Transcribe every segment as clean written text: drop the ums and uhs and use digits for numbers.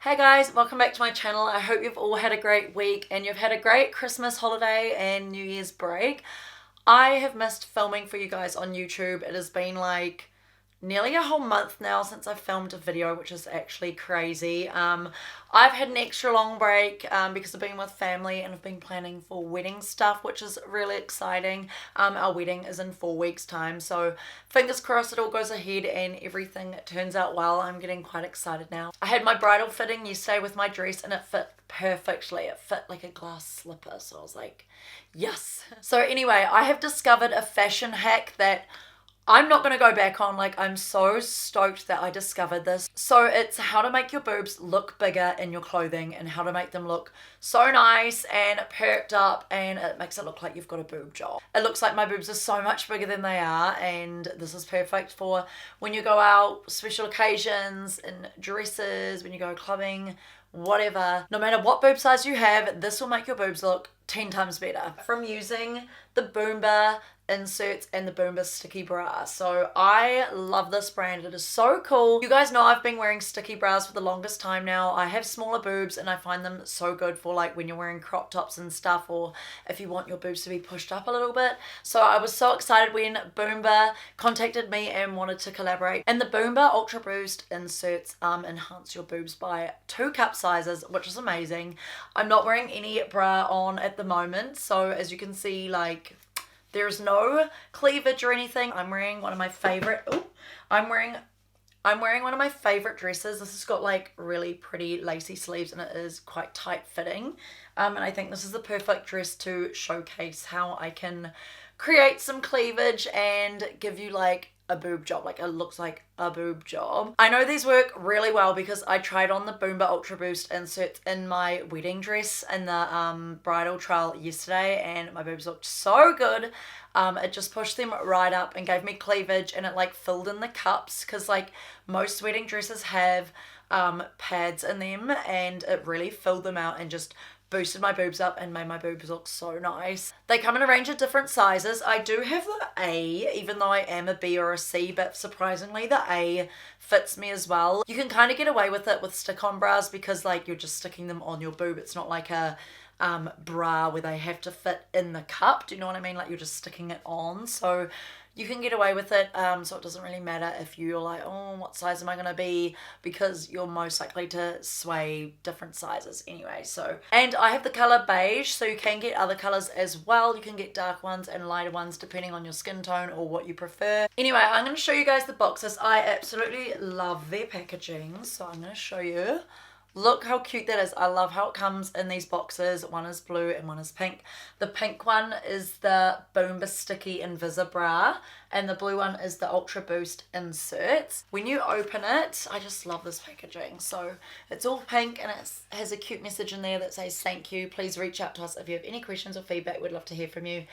Hey guys, welcome back to my channel. I hope you've all had a great week and you've had a great Christmas holiday and New Year's break. I have missed filming for you guys on YouTube. It has been like nearly a whole month now since I filmed a video, which is actually crazy. I've had an extra long break because I've been with family and I've been planning for wedding stuff, which is really exciting. Our wedding is in 4 weeks time, so fingers crossed it all goes ahead and everything turns out well. I'm getting quite excited now. I had my bridal fitting yesterday with my dress and it fit perfectly. It fit like a glass slipper, so I was like, yes. So anyway, I have discovered a fashion hack that I'm not going to go back on. Like, I'm so stoked that I discovered this. So it's how to make your boobs look bigger in your clothing and how to make them look so nice and perked up, and it makes it look like you've got a boob job. It looks like my boobs are so much bigger than they are, and this is perfect for when you go out, special occasions, in dresses, when you go clubbing, whatever. No matter what boob size you have, this will make your boobs look 10 times better. From using the Boomba inserts and the Boomba sticky bra. So I love this brand. It is so cool. You guys know I've been wearing sticky bras for the longest time now. I have smaller boobs and I find them so good for like when you're wearing crop tops and stuff, or if you want your boobs to be pushed up a little bit. So I was so excited when Boomba contacted me and wanted to collaborate. And the Boomba Ultra Boost inserts enhance your boobs by 2 cup sizes, which is amazing. I'm not wearing any bra on at the moment, so as you can see, like, there's no cleavage or anything. I'm wearing one of my favorite, I'm wearing one of my favorite dresses. This has got like really pretty lacy sleeves and it is quite tight fitting. And I think this is the perfect dress to showcase how I can create some cleavage and give you like a boob job. Like, it looks like a boob job. I know these work really well because I tried on the Boomba Ultra Boost inserts in my wedding dress in the bridal trial yesterday and my boobs looked so good. It just pushed them right up and gave me cleavage, and it like filled in the cups because like most wedding dresses have pads in them, and it really filled them out and just boosted my boobs up and made my boobs look so nice. They come in a range of different sizes. I do have the A, even though I am a B or a C, but surprisingly the A fits me as well. You can kind of get away with it with stick-on bras because like you're just sticking them on your boob. It's not like a bra where they have to fit in the cup. Do you know what I mean? Like, you're just sticking it on. So you can get away with it, so it doesn't really matter if you're like, oh, what size am I going to be? Because you're most likely to sway different sizes anyway. So, and I have the color beige, so you can get other colors as well. You can get dark ones and lighter ones depending on your skin tone or what you prefer. Anyway, I'm going to show you guys the boxes. I absolutely love their packaging, so I'm going to show you. Look how cute that is. I love how it comes in these boxes. One is blue and one is pink. The pink one is the Boomba Sticky Invisibra and the blue one is the Ultra Boost inserts. When you open it, I just love this packaging. So it's all pink and it has a cute message in there that says thank you. Please reach out to us if you have any questions or feedback. We'd love to hear from you.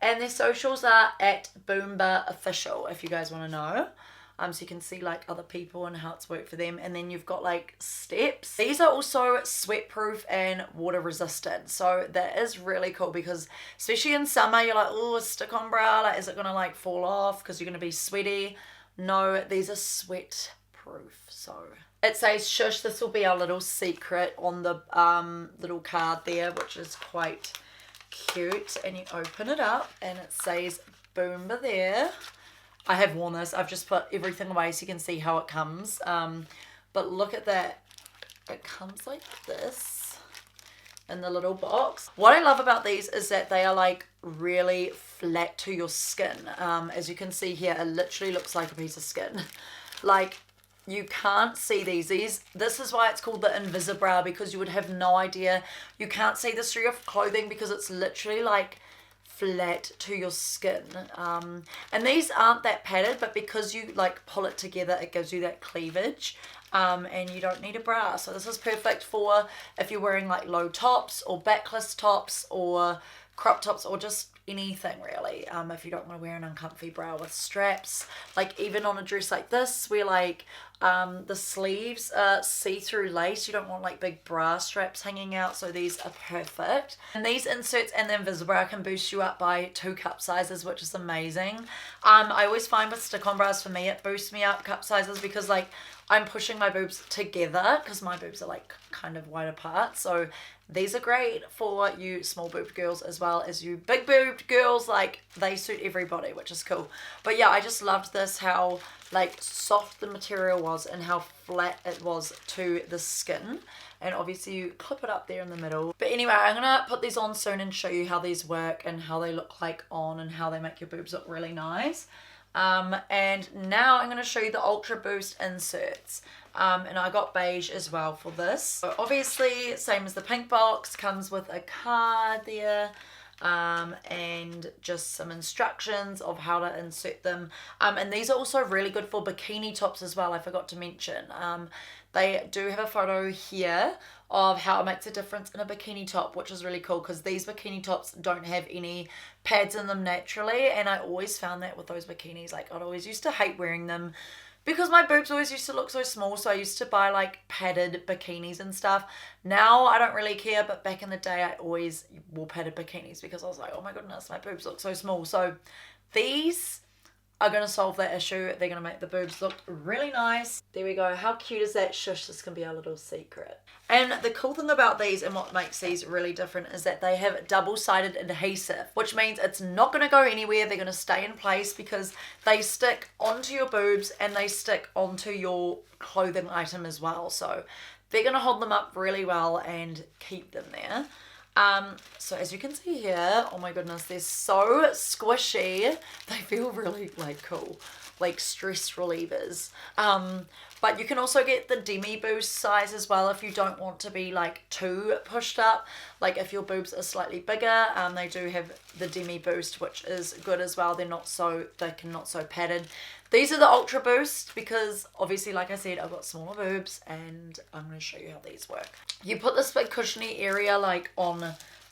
And their socials are at Boomba Official if you guys want to know. So you can see like other people and how it's worked for them. And then you've got like steps. These are also sweat proof and water resistant. So that is really cool because especially in summer, you're like, oh, a stick on bra, like, is it going to like fall off because you're going to be sweaty? No, these are sweat proof. So it says shush, this will be our little secret on the little card there, which is quite cute. And you open it up and it says Boomba there. I have worn this. I've just put everything away so you can see how it comes. But look at that. It comes like this in the little box. What I love about these is that they are like really flat to your skin. As you can see here, it literally looks like a piece of skin. Like, you can't see these. This is why it's called the Invisibra, because you would have no idea. You can't see this through your clothing because it's literally like flat to your skin. And these aren't that padded, but because you like pull it together, it gives you that cleavage. And you don't need a bra. So this is perfect for if you're wearing like low tops or backless tops or crop tops or just anything really. If you don't want to wear an uncomfy bra with straps, like even on a dress like this where like The sleeves are see-through lace. You don't want like big bra straps hanging out, so these are perfect. And these inserts and the invisibra can boost you up by 2 cup sizes, which is amazing. I always find with stick-on bras, for me, it boosts me up cup sizes because like I'm pushing my boobs together because my boobs are like kind of wide apart. So these are great for you small boobed girls as well as you big boobed girls. Like they suit everybody, which is cool. But yeah, I just loved this, how like soft the material was and how flat it was to the skin. And obviously you clip it up there in the middle. But anyway, I'm gonna put these on soon and show you how these work and how they look like on and how they make your boobs look really nice. And now I'm going to show you the Ultra Boost inserts. And I got beige as well for this. So obviously, same as the pink box, comes with a card there. And just some instructions of how to insert them. And these are also really good for bikini tops as well, I forgot to mention. They do have a photo here of how it makes a difference in a bikini top, which is really cool because these bikini tops don't have any pads in them naturally, and I always found that with those bikinis, like I'd always used to hate wearing them because my boobs always used to look so small, so I used to buy like padded bikinis and stuff. Now I don't really care, but back in the day I always wore padded bikinis because I was like, oh my goodness, my boobs look so small. So these are going to solve that issue. They're going to make the boobs look really nice. There we go. How cute is that? Shush, this can be our little secret. And the cool thing about these and what makes these really different is that they have double-sided adhesive, which means it's not going to go anywhere. They're going to stay in place because they stick onto your boobs and they stick onto your clothing item as well. So they're going to hold them up really well and keep them there. So as you can see here, oh my goodness, they're so squishy. They feel really like cool, like stress relievers. But you can also get the demi boost size as well if you don't want to be like too pushed up. Like if your boobs are slightly bigger, they do have the demi boost, which is good as well. They're not so thick and not so padded. These are the Ultra Boost because obviously, like I said, I've got smaller boobs and I'm going to show you how these work. You put this big cushiony area like on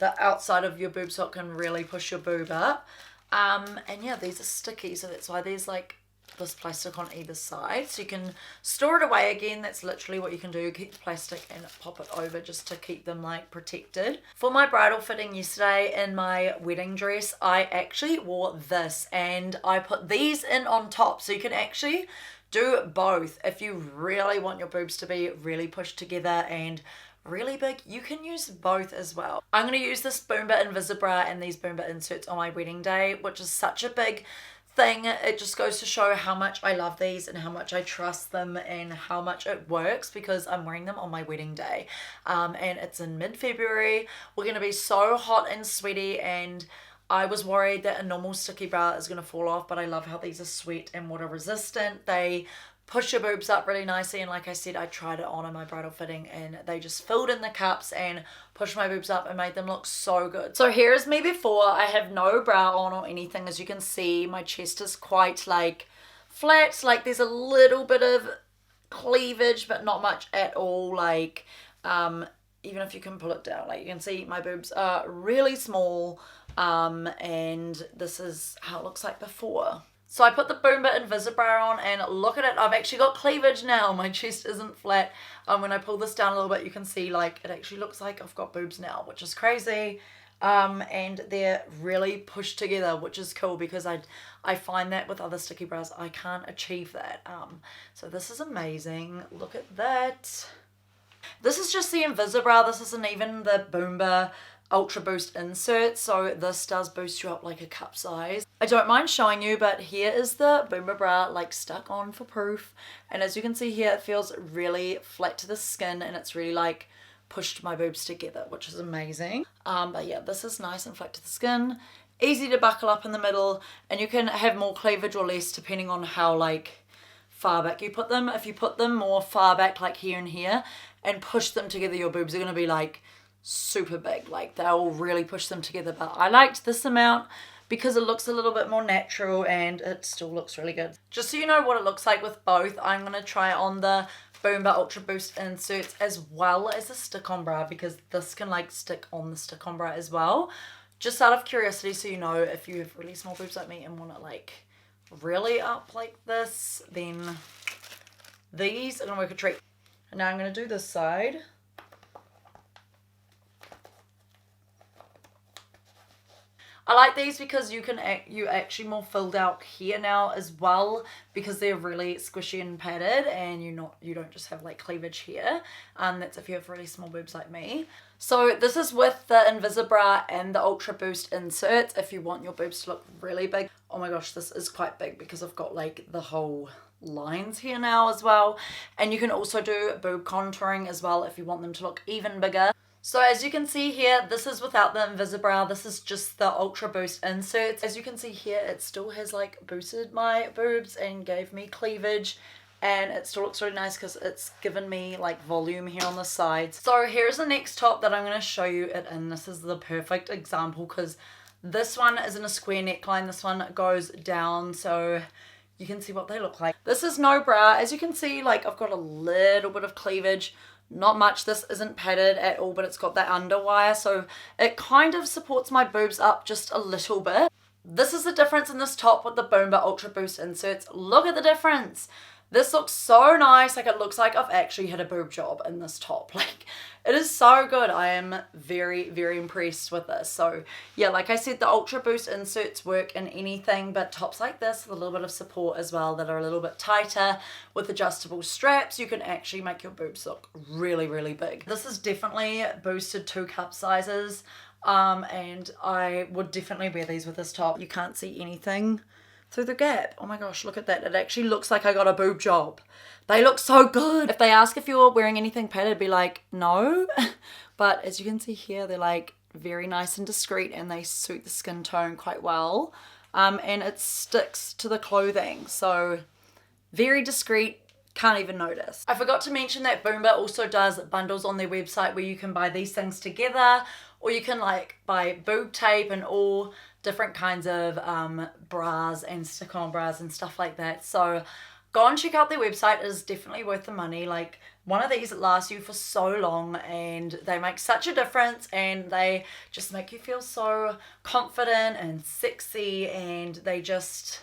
the outside of your boob so it can really push your boob up. And yeah, these are sticky, so that's why there's like this plastic on either side, so you can store it away again. That's literally what you can do, keep the plastic and pop it over just to keep them like protected. For my bridal fitting yesterday in my wedding dress, I actually wore this and I put these in on top, so you can actually do both. If you really want your boobs to be really pushed together and really big, you can use both as well. I'm going to use this Boomba invisibra and these Boomba inserts on my wedding day, which is such a big thing. It just goes to show how much I love these and how much I trust them and how much it works because I'm wearing them on my wedding day. And it's in mid-February. We're going to be so hot and sweaty, and I was worried that a normal sticky bra is going to fall off, but I love how these are sweat and water resistant. They push your boobs up really nicely, and like I said, I tried it on in my bridal fitting and they just filled in the cups and pushed my boobs up and made them look so good. So here is me before. I have no bra on or anything. As you can see, my chest is quite like flat, like there's a little bit of cleavage but not much at all. Like even if you can pull it down, like you can see my boobs are really small, and this is how it looks like before. So I put the Boomba invisibra on and look at it, I've actually got cleavage now. My chest isn't flat. When I pull this down a little bit, you can see like it actually looks like I've got boobs now, which is crazy. And they're really pushed together, which is cool because I find that with other sticky bras, I can't achieve that. So this is amazing. Look at that. This is just the invisibra. This isn't even the Boomba Ultra Boost insert, so this does boost you up like a cup size. I don't mind showing you, but here is the Boomba bra like stuck on for proof, and as you can see here, it feels really flat to the skin and it's really like pushed my boobs together, which is amazing. But yeah, this is nice and flat to the skin, easy to buckle up in the middle, and you can have more cleavage or less depending on how like far back you put them. If you put them more far back like here and here and push them together, your boobs are going to be like super big, like they'll really push them together. But I liked this amount because it looks a little bit more natural and it still looks really good. Just so you know what it looks like with both, I'm going to try on the Boomba Ultra Boost inserts as well as the stick-on bra because this can like stick on the stick-on bra as well. Just out of curiosity, so you know, if you have really small boobs like me and want it like really up like this, then These are going to work a treat. And now I'm going to do this side. I like these because you actually more filled out here now as well, because they're really squishy and padded, and you don't just have like cleavage here. That's if you have really small boobs like me. So this is with the invisibra and the Ultra Boost inserts if you want your boobs to look really big. Oh my gosh, this is quite big because I've got like the whole lines here now as well. And you can also do boob contouring as well if you want them to look even bigger. So as you can see here, this is without the invisibra. This is just the Ultra Boost inserts. As you can see here, it still has like boosted my boobs and gave me cleavage. And it still looks really nice because it's given me like volume here on the sides. So here's the next top that I'm going to show you it in. This is the perfect example because this one is in a square neckline. This one goes down so you can see what they look like. This is no bra. As you can see, like I've got a little bit of cleavage. Not much. This isn't padded at all, but it's got that underwire, so it kind of supports my boobs up just a little bit. This is the difference in this top with the Boomba Ultra Boost inserts. Look at the difference. This looks so nice. Like it looks like I've actually had a boob job in this top. Like it is so good. I am very, very impressed with this. So yeah, like I said, the Ultra Boost inserts work in anything, but tops like this with a little bit of support as well that are a little bit tighter with adjustable straps, you can actually make your boobs look really, really big. This is definitely boosted 2 cup sizes. And I would definitely wear these with this top. You can't see anything through the gap. Oh my gosh, look at that. It actually looks like I got a boob job. They look so good. If they ask if you're wearing anything padded, be like, no. But as you can see here, they're like very nice and discreet and they suit the skin tone quite well. And it sticks to the clothing. So very discreet. Can't even notice. I forgot to mention that Boomba also does bundles on their website where you can buy these things together, or you can like buy boob tape and all different kinds of bras and stick-on bras and stuff like that. So go and check out their website. It is definitely worth the money. Like one of these lasts you for so long and they make such a difference and they just make you feel so confident and sexy, and they just,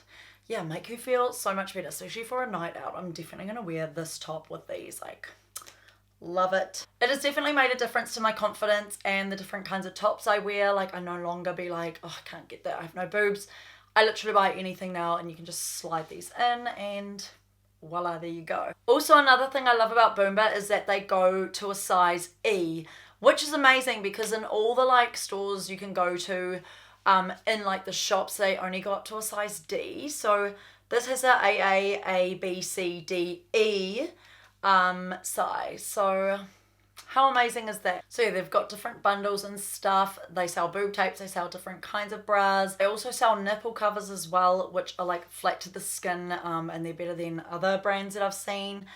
yeah, make you feel so much better, especially for a night out. I'm definitely going to wear this top with these. Like, love it. It has definitely made a difference to my confidence and the different kinds of tops I wear. Like, I no longer be like, oh, I can't get that, I have no boobs. I literally buy anything now and you can just slide these in and voila, there you go. Also, another thing I love about Boomba is that they go to a size E, which is amazing because in all the like stores you can go to, in like the shops, they only got to a size D. So this has a AA, A, B, C, D, E size. So how amazing is that? So yeah, they've got different bundles and stuff. They sell boob tapes, they sell different kinds of bras. They also sell nipple covers as well, which are like flat to the skin, and they're better than other brands that I've seen.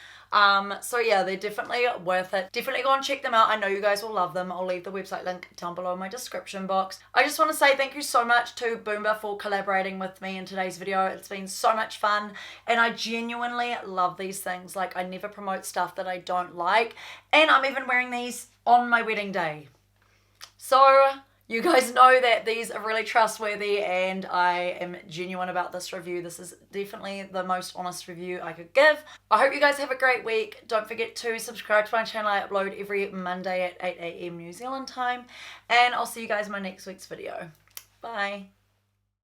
So yeah, they're definitely worth it. Definitely go and check them out. I know you guys will love them. I'll leave the website link down below in my description box. I just want to say thank you so much to Boomba for collaborating with me in today's video. It's been so much fun and I genuinely love these things. Like, I never promote stuff that I don't like, and I'm even wearing these on my wedding day. So you guys know that these are really trustworthy and I am genuine about this review. This is definitely the most honest review I could give. I hope you guys have a great week. Don't forget to subscribe to my channel. I upload every Monday at 8 AM New Zealand time. And I'll see you guys in my next week's video. Bye.